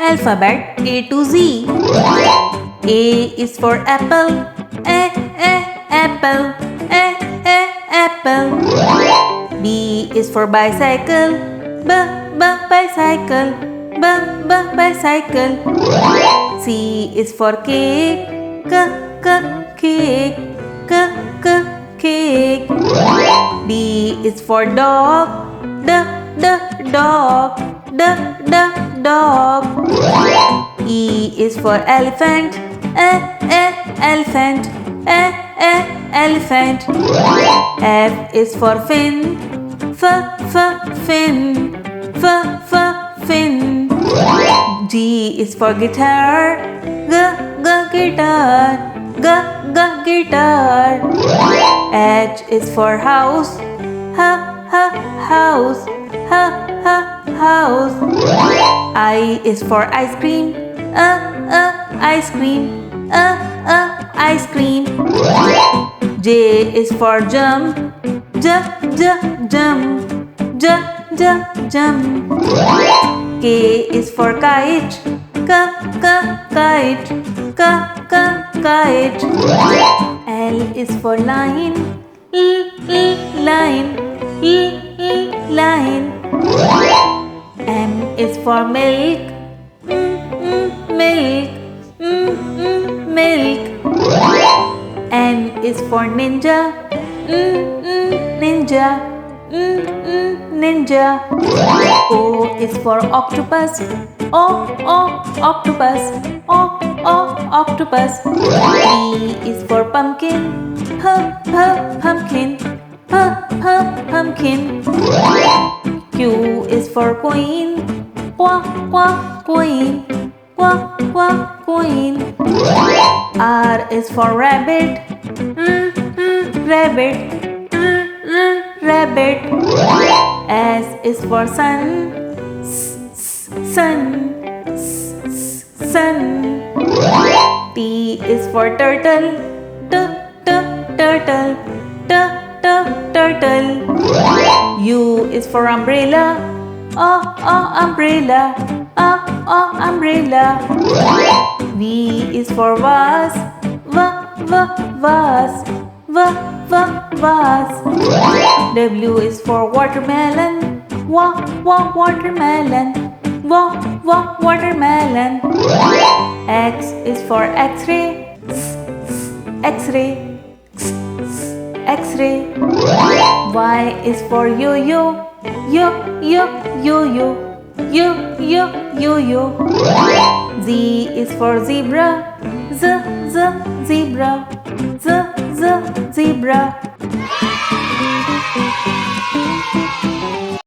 Alphabet A to Z. A is for apple. Apple. Apple. B is for bicycle. Bicycle. Bicycle. C is for cake. Cake. Cake. D is for dog. Dog. Dog. E is for elephant. Elephant. Elephant. F is for fin. Fin. G is for guitar. Guitar. H is for house. House. I is for ice cream. Ice cream. Ice cream. J is for jump. Jump. K is for kite. Kite. L is for line. Line. M is for milk. Milk. N is for ninja. Ninja. O is for octopus. Octopus. P is for pumpkin. Pumpkin. Q is for queen. Queen. R is for rabbit. Rabbit. S is for sun. Sun. T is for turtle. Turtle. U is for umbrella. Umbrella. V is for vase. Vase. W is for watermelon. Watermelon. X is for X-ray. X-ray. Y is for yo-yo. Yo-yo. Z is for zebra. Zebra.